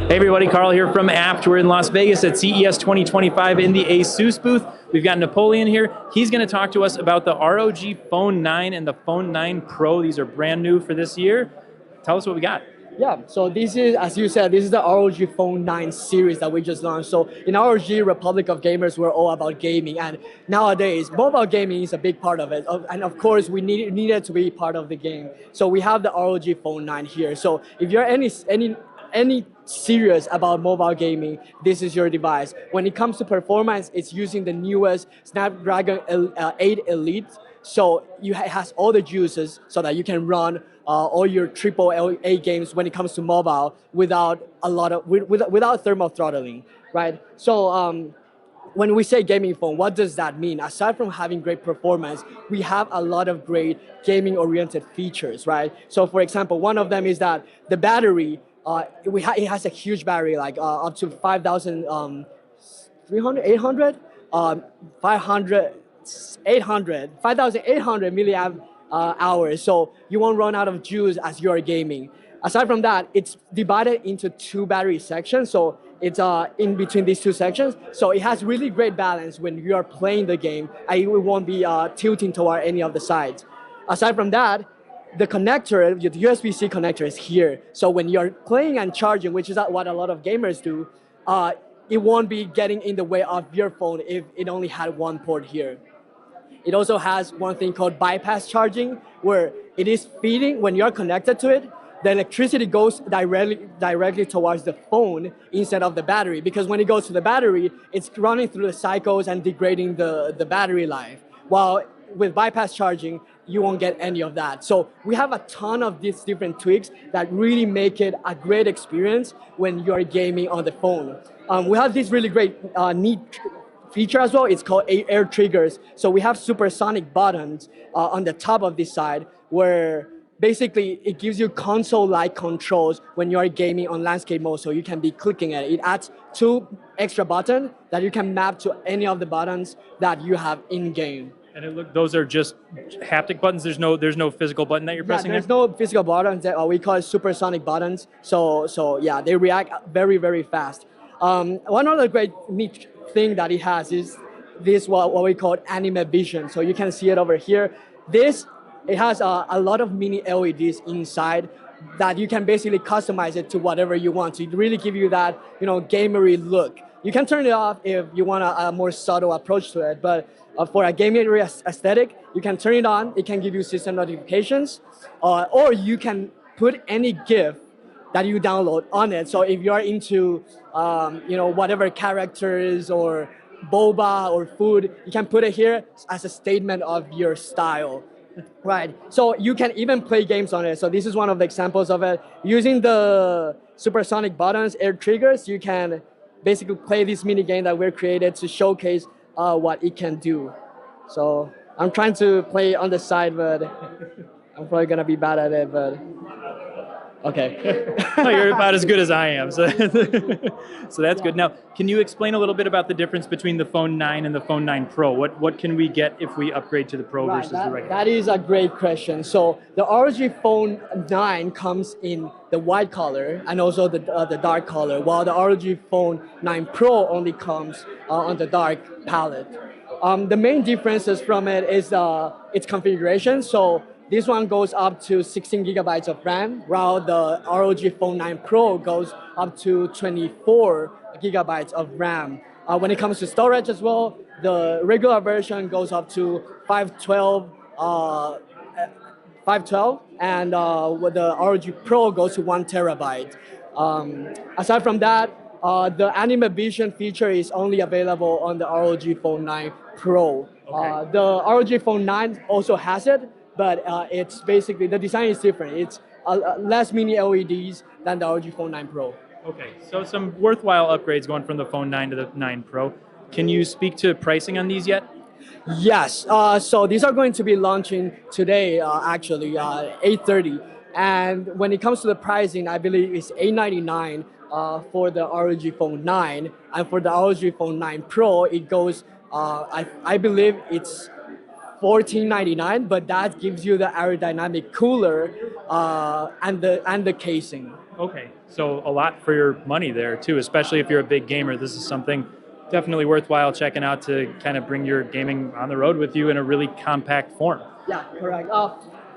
Hey everybody, Carl here from Apt. We're in Las Vegas at CES 2025 in the ASUS booth. We've got Napoleon here. He's going to talk to us about the ROG Phone 9 and the Phone 9 Pro. These are brand new for this year. Tell us what we got. Yeah, so this is, as you said, this is the ROG Phone 9 series that we just launched. So in ROG Republic of Gamers, we're all about gaming. And nowadays, mobile gaming is a big part of it. And of course, we needed to be part of the game. So we have the ROG Phone 9 here. So if you're any serious about mobile gaming, this is your device. When it comes to performance, it's using the newest Snapdragon 8 Elite. So it has all the juices so that you can run all your AAA games when it comes to mobile without without thermal throttling, right? So when we say gaming phone, what does that mean? Aside from having great performance, we have a lot of great gaming-oriented features, right? So for example, one of them is that the battery, it has a huge battery, like up to 5,800 milliamp hours. So you won't run out of juice as you're gaming. Aside from that, it's divided into two battery sections. So it's in between these two sections. So it has really great balance when you are playing the game, and it won't be tilting toward any of the sides. Aside from that, the connector, the USB-C connector is here. So when you're playing and charging, which is what a lot of gamers do, it won't be getting in the way of your phone if it only had one port here. It also has one thing called bypass charging, where it is feeding, when you're connected to it, the electricity goes directly towards the phone instead of the battery, because when it goes to the battery, it's running through the cycles and degrading the battery life. While with bypass charging, you won't get any of that. So we have a ton of these different tweaks that really make it a great experience when you're gaming on the phone. We have this really great, neat feature as well. It's called air triggers. So we have supersonic buttons on the top of this side, where basically it gives you console-like controls when you're gaming on landscape mode. So you can be clicking at it. It adds two extra buttons that you can map to any of the buttons that you have in-game. And those are just haptic buttons. There's no physical button that you're pressing. There's no physical buttons. We call it supersonic buttons. So yeah, they react very, very fast. One other great neat thing that it has is this what we call anime vision. So you can see it over here. It has a lot of mini LEDs inside that you can basically customize it to whatever you want. So it really give you that gamery look. You can turn it off if you want a more subtle approach to it, but for a gamery aesthetic, you can turn it on. It can give you system notifications, or you can put any GIF that you download on it. So if you're into whatever characters or boba or food, you can put it here as a statement of your style. Right, so you can even play games on it. So this is one of the examples of it. Using the supersonic buttons, air triggers, you can basically play this mini game that we're created to showcase what it can do. So I'm trying to play on the side, but I'm probably gonna be bad at it, but okay. Oh, you're about as good as I am, so that's good. Now, can you explain a little bit about the difference between the Phone 9 and the Phone 9 Pro? What can we get if we upgrade to the Pro versus the regular? That is a great question. So the ROG Phone 9 comes in the white color and also the dark color, while the ROG Phone 9 Pro only comes on the dark palette. The main differences from it is its configuration. So this one goes up to 16 gigabytes of RAM, while the ROG Phone 9 Pro goes up to 24 gigabytes of RAM. When it comes to storage as well, the regular version goes up to 512, and with the ROG Pro goes to 1 terabyte. Aside from that, the anime vision feature is only available on the ROG Phone 9 Pro. Okay. The ROG Phone 9 also has it, but it's basically, the design is different. It's less mini LEDs than the ROG Phone 9 Pro. Okay, so some worthwhile upgrades going from the Phone 9 to the 9 Pro. Can you speak to pricing on these yet? Yes, so these are going to be launching today, actually, 8:30. And when it comes to the pricing, I believe it's $899 for the ROG Phone 9. And for the ROG Phone 9 Pro, it goes, I believe it's $14.99, but that gives you the aerodynamic cooler and the casing. Okay, so a lot for your money there too, especially if you're a big gamer. This is something definitely worthwhile checking out to kind of bring your gaming on the road with you in a really compact form. Yeah, correct.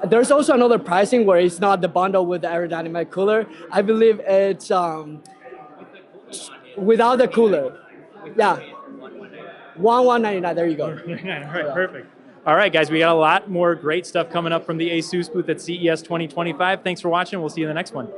There's also another pricing where it's not the bundle with the aerodynamic cooler. I believe it's without the cooler. Yeah, 1199. There you go. All right, perfect. All right, guys, we got a lot more great stuff coming up from the ASUS booth at CES 2025. Thanks for watching. We'll see you in the next one.